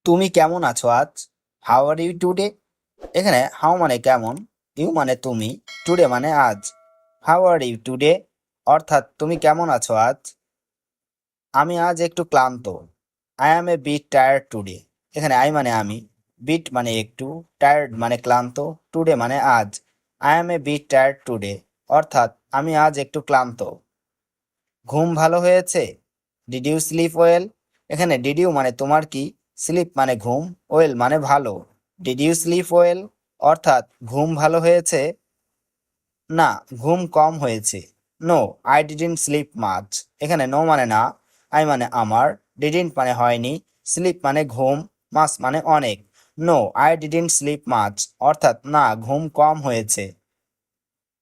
তুমি কেমন আছো আজ? How are you today? এখানে হাউ মানে কেমন, ইউ মানে তুমি, টুডে মানে আজ। হাউ আর ইউ টুডে অর্থাৎ তুমি কেমন আছো আজ? আমি আজ একটু ক্লান্ত। I am a bit tired today. এখানে আই মানে আমি, বিট মানে একটু, টায়ার্ড মানে ক্লান্ত, টুডে মানে আজ। I am a bit tired today অর্থাৎ আমি আজ একটু ক্লান্ত। ঘুম ভালো হয়েছে? Did you sleep well? এখানে ডিড ইউ মানে তোমার কি, স্লিপ মানে ঘুম, ওয়েল মানে ভালো। ডিড ইউ স্লিপ ওয়েল অর্থাৎ ঘুম ভালো হয়েছে? না, ঘুম কম হয়েছে। No, I didn't sleep much. এখানে নো মানে না, আই মানে আমার, ডিডন্ট মানে হয়নি, স্লিপ মানে ঘুম, মাচ মানে অনেক। No, I didn't sleep much অর্থাৎ না, ঘুম কম হয়েছে।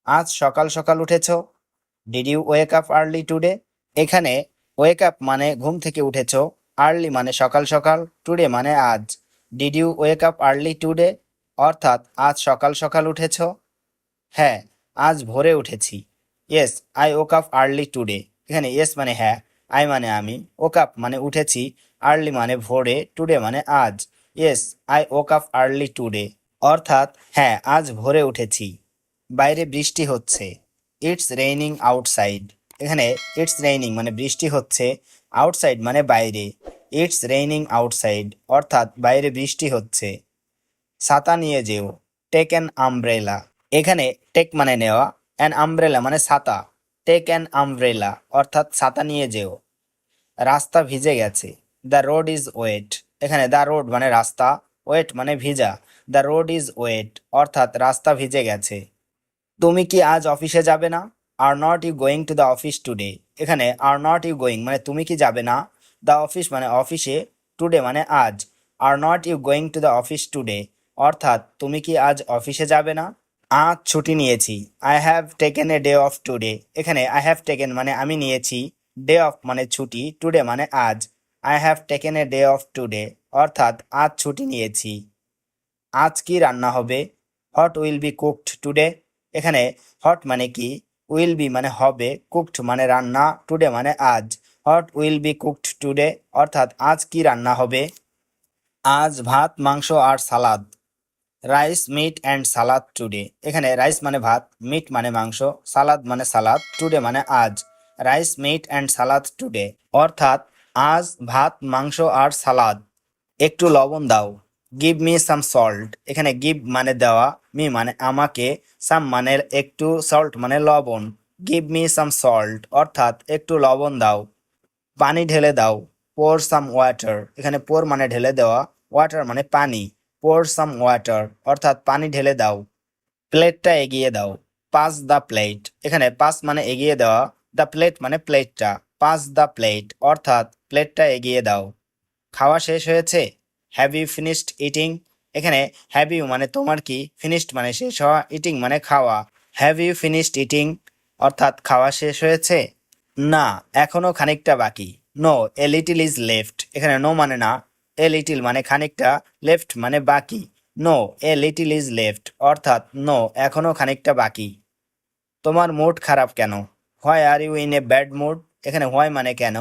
আজ সকাল সকাল উঠেছ? Did you wake up early today? এখানে ওয়েক আপ মানে ঘুম থেকে উঠেছ, আর্লি মানে সকাল সকাল, টুডে মানে আজ। Did you wake up early today অর্থাৎ আজ সকাল সকাল উঠেছ? হ্যাঁ, আজ ভোরে উঠেছি। Yes, I woke up early today. এখানে ইয়েস মানে হ্যাঁ, আই মানে আমি, ওক আপ মানে উঠেছি, আর্লি মানে ভোরে, টুডে মানে আজ। Yes, I woke up early today অর্থাৎ হ্যাঁ, আজ ভোরে উঠেছি। বাইরে বৃষ্টি হচ্ছে। It's raining outside. এখানে ইটস রেইনিং মানে বৃষ্টি হচ্ছে, আউটসাইড মানে বাইরে। ইটস রেইনিং আউটসাইড অর্থাৎ বাইরে বৃষ্টি হচ্ছে। ছাতা নিয়ে যেও। Take an umbrella. এখানে টেক মানে নেওয়া, অ্যান আমব্রেলা মানে ছাতা। টেক অ্যান আমব্রেলা অর্থাৎ ছাতা নিয়ে যেও। রাস্তা ভিজে গেছে। The road is wet. এখানে দ্য রোড মানে রাস্তা, ওয়েট মানে ভিজা। দ্য রোড ইজ ওয়েট অর্থাৎ রাস্তা ভিজে গেছে। তুমি কি আজ অফিসে যাবে না? Are not you going to the office today? এখানে আর নট ইউ গোয়িং মানে তুমি কি যাবে না, দ্য অফিস মানে অফিসে, টুডে মানে আজ। Are not you going to the office today অর্থাৎ তুমি কি আজ অফিসে যাবে না? আজ ছুটি নিয়েছি। I have taken a day of today. এখানে আই হ্যাভ টেকেন মানে আমি নিয়েছি, ডে অফ মানে ছুটি, টুডে মানে আজ। I have taken a day of today অর্থাৎ আজ ছুটি নিয়েছি। আজ কি রান্না হবে? What will be cooked today? এখানে হট মানে কি, উইল বি মানে হবে, কুকড মানে রান্না, টুডে মানে আজ। What will be cooked today অর্থাৎ আজ কি রান্না হবে? আজ ভাত, মাংস আর salad. Rice, meat and salad today. এখানে রাইস মানে ভাত, মিট মানে মাংস, সালাদ মানে সালাদ, টুডে মানে আজ। Rice, meat and salad today অর্থাৎ আজ ভাত, মাংস আর সালাদ। একটু লবণ দাও। Give me some salt. এখানে গিভ মানে দেওয়া, মি মানে আমাকে, সাম মানে একটু, সল্ট মানে লবণ। গিভ মি সাম সল্ট অর্থাৎ একটু লবণ দাও। পানি ঢেলে দাও। পোর সাম ওয়াটার। এখানে পোর মানে ঢেলে দেওয়া, ওয়াটার মানে পানি। পোর সাম ওয়াটার অর্থাৎ পানি ঢেলে দাও। প্লেটটা এগিয়ে দাও। Pass the plate. এখানে পাস মানে এগিয়ে দেওয়া, দ্য প্লেট মানে প্লেটটা। পাস দ্য প্লেট অর্থাৎ প্লেটটা এগিয়ে দাও। খাওয়া শেষ হয়েছে? Have you finished eating? এখানে হ্যাভ ইউ মানে তোমার কি, ফিনিশড মানে শেষ হওয়া, ইটিং মানে খাওয়া। হ্যাভ ইউ ফিনিশড ইটিং অর্থাৎ খাওয়া শেষ হয়েছে? না, এখনো খানিকটা বাকি। No, a little is left. এখানে নো মানে না, এ লিটিল মানে খানিকটা, লেফট মানে বাকি। No, a little is left অর্থাৎ নো, এখনো খানিকটা বাকি। তোমার মুড খারাপ কেন? Why are you in a bad mood? এখানে হোয়াই মানে কেন,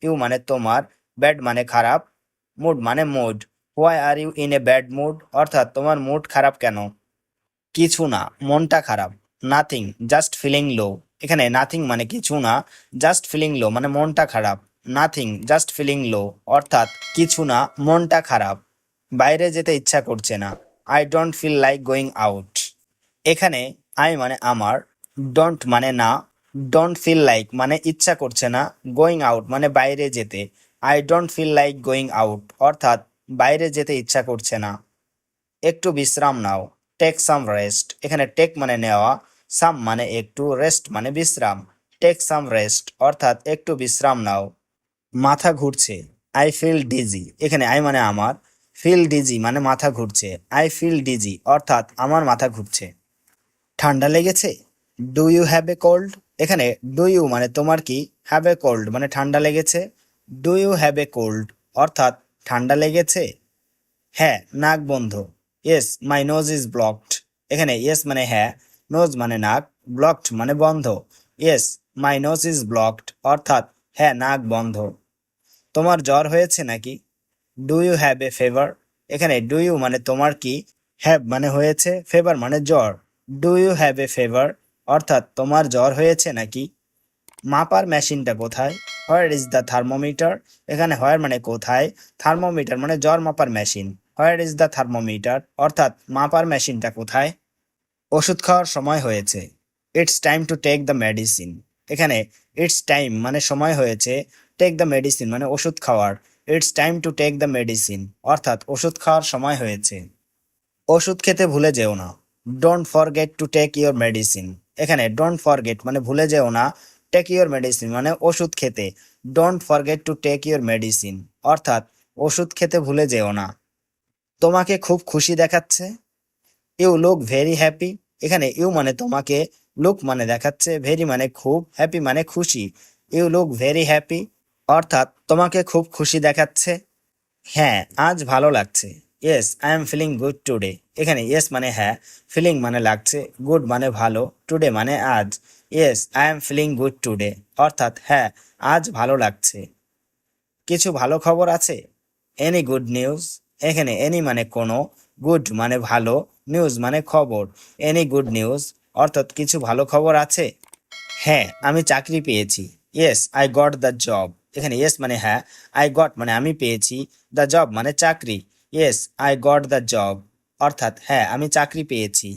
ইউ মানে তোমার, ব্যাড মানে খারাপ, মুড মানে mood. Why are you in a bad mood অর্থাৎ তোমার মুড খারাপ কেন? কিছু না, মনটা খারাপ। Nothing, just feeling low. এখানে নাথিং মানে কিছু না, জাস্ট ফিলিং লো মানে মনটা খারাপ। নাথিং, জাস্ট ফিলিং লো অর্থাৎ কিছু না, মনটা খারাপ। বাইরে যেতে ইচ্ছা করছে না। I don't feel like going out. এখানে আই মানে আমার, ডোন্ট মানে না, ডোন্ট ফিল লাইক মানে ইচ্ছা করছে না, গোয়িং আউট মানে বাইরে যেতে। I don't feel like going out অর্থাৎ বাইরে যেতে ইচ্ছা করছে না। একটু বিশ্রাম নাও। Take some rest. এখানে টেক মানে নেওয়া, সাম মানে একটু, রেস্ট মানে বিশ্রাম। টেক সাম রেস্ট অর্থাৎ একটু বিশ্রাম নাও। মাথা ঘুরছে। I feel dizzy. এখানে আই মানে আমার, ফিল ডিজি মানে মাথা ঘুরছে। আই ফিল ডিজি অর্থাৎ আমার মাথা ঘুরছে। ঠান্ডা লেগেছে? Do you have a cold? এখানে ডু ইউ মানে তোমার কি, হ্যাভ এ কোল্ড মানে ঠান্ডা লেগেছে। Do you have a cold অর্থাৎ ঠান্ডা লেগেছে। হ্যাঁ, নাক বন্ধ। Yes, my nose is blocked. এখানে ইয়েস মানে হ্যাঁ, নোজ মানে নাক, ব্লকড মানে বন্ধ। Yes, my nose is blocked অর্থাৎ হ্যাঁ, নাক বন্ধ। তোমার জ্বর হয়েছে নাকি? Do you have a fever? এখানে ডু ইউ মানে তোমার কি, হ্যাভ মানে হয়েছে, ফেভার মানে জ্বর। Do you have a fever অর্থাৎ তোমার জ্বর হয়েছে নাকি? মাপার মেশিনটা কোথায়? Where is the thermometer? এখানে হোয়ার মানে কোথায়, থার্মোমিটার মানে জ্বর মাপার machine. Where is the thermometer অর্থাৎ মাপার মেশিনটা কোথায়? ওষুধ খাওয়ার সময় হয়েছে। It's time to take the medicine. এখানে ইটস টাইম মানে সময় হয়েছে, টেক দ্য মেডিসিন মানে ওষুধ খাওয়ার। It's time to take the medicine অর্থাৎ ওষুধ খাওয়ার সময় হয়েছে। ওষুধ খেতে ভুলে যেও না। Don't forget to take your medicine. এখানে ডোন্ট ফরগেট মানে ভুলে যেও না, টেক ইওর মেডিসিন মানে ওষুধ খেতে। Don't forget to take your medicine অর্থাৎ ওষুধ খেতে ভুলে যেও না। তোমাকে খুব খুশি দেখাচ্ছে। You look very happy. এখানে ইউ মানে তোমাকে, লুক মানে দেখাচ্ছে, ভেরি মানে খুব, হ্যাপি মানে খুশি। ইউ লুক ভেরি হ্যাপি অর্থাৎ তোমাকে খুব খুশি দেখাচ্ছে। হ্যাঁ, আজ ভালো লাগছে। Yes I am feeling good today. এখানে ইয়েস মানে হ্যাঁ, ফিলিং মানে লাগছে, গুড মানে ভালো, টুডে মানে আজ। Yes I am feeling good today অর্থাৎ হ্যাঁ, আজ ভালো লাগছে। কিছু ভালো খবর আছে? Any good news? এখানে এনি মানে কোনো, গুড মানে ভালো, নিউজ মানে খবর। এনি গুড নিউজ অর্থাৎ কিছু ভালো খবর আছে? হ্যাঁ, আমি চাকরি পেয়েছি। Yes I got the job. এখানে ইয়েস মানে হ্যাঁ, আই গট মানে আমি পেয়েছি, দ্য জব মানে চাকরি। Yes I got the job অর্থাৎ হ্যাঁ, আমি চাকরি পেয়েছি।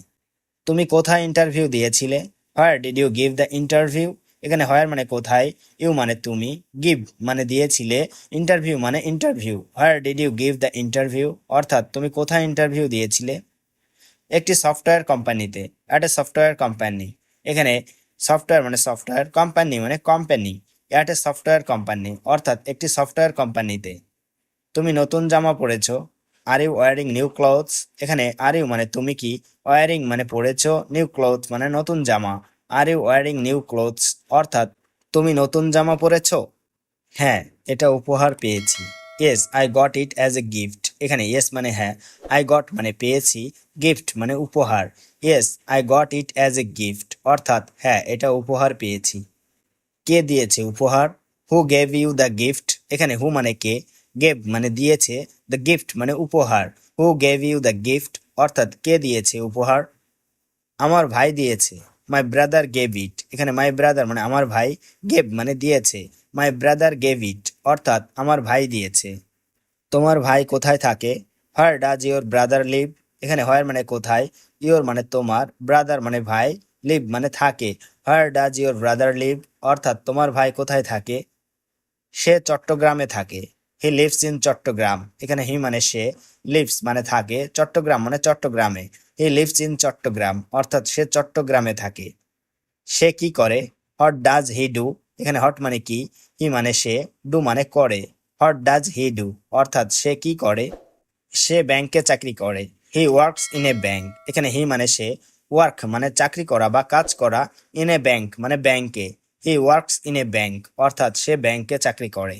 তুমি কোথায় ইন্টারভিউ দিয়েছিলে? Where did you give the interview? এখানে হোয়ার মানে কোথায়, ইউ মানে তুমি, গিভ মানে দিয়েছিলে, ইন্টারভিউ মানে interview. Where did you give the interview অর্থাৎ তুমি কোথায় ইন্টারভিউ দিয়েছিলে? একটি সফটওয়্যার কোম্পানিতে, অ্যাট এ সফটওয়্যার কোম্পানি। এখানে সফটওয়্যার মানে সফটওয়্যার, কোম্পানি মানে company, at a software company অর্থাৎ একটি সফটওয়্যার কোম্পানিতে। তুমি নতুন জামা পরেছো। Are you wearing new clothes? এখানে আর ইউ মানে তুমি কি, ওয়ারিং মানে পরেছো, নিউ ক্লথস মানে নতুন জামা। Are you wearing new clothes অর্থাৎ তুমি নতুন জামা পরেছো? হ্যাঁ, এটা উপহার পেয়েছি। Yes I got it as a gift. এখানে ইয়েস মানে হ্যাঁ, আই গট মানে পেয়েছি, গিফট মানে উপহার। Yes I got it as a gift অর্থাৎ হ্যাঁ, এটা উপহার পেয়েছি। কে দিয়েছে উপহার? Who gave you the gift? এখানে হু মানে কে, গেভ মানে দিয়েছে, দ্য গিফট মানে উপহার। Who gave you the gift অর্থাৎ কে দিয়েছে উপহার? আমার ভাই দিয়েছে। My brother gave it. এখানে মাই ব্রাদার মানে আমার ভাই, গেভ মানে দিয়েছে, মাই ব্রাদার গেভ ইট অর্থাৎ আমার ভাই দিয়েছে। তোমার ভাই কোথায় থাকে? Where does your brother live? এখানে হোয়ার মানে কোথায়, ইওর মানে তোমার, ব্রাদার মানে ভাই, লিভ মানে থাকে। Where does your brother live অর্থাৎ তোমার ভাই কোথায় থাকে? সে চট্টগ্রামে থাকে। He lives in Chittagong. এখানে হি মানে সে, লিভস মানে থাকে, চট্টগ্রাম মানে চট্টগ্রামে। হি লিভস ইন চট্টগ্রাম অর্থাৎ সে চট্টগ্রামে থাকে। সে কি করে? What does he do? এখানে হট মানে কি, হি মানে সে, ডু মানে করে। হোয়াট ডাজ হি ডু অর্থাৎ সে কি করে? সে ব্যাংকে চাকরি করে। He works in a bank. এখানে হি মানে সে, ওয়ার্ক মানে চাকরি করা বা কাজ করা, ইন এ ব্যাংক মানে ব্যাংকে। He works in a bank অর্থাৎ সে ব্যাংকে চাকরি করে।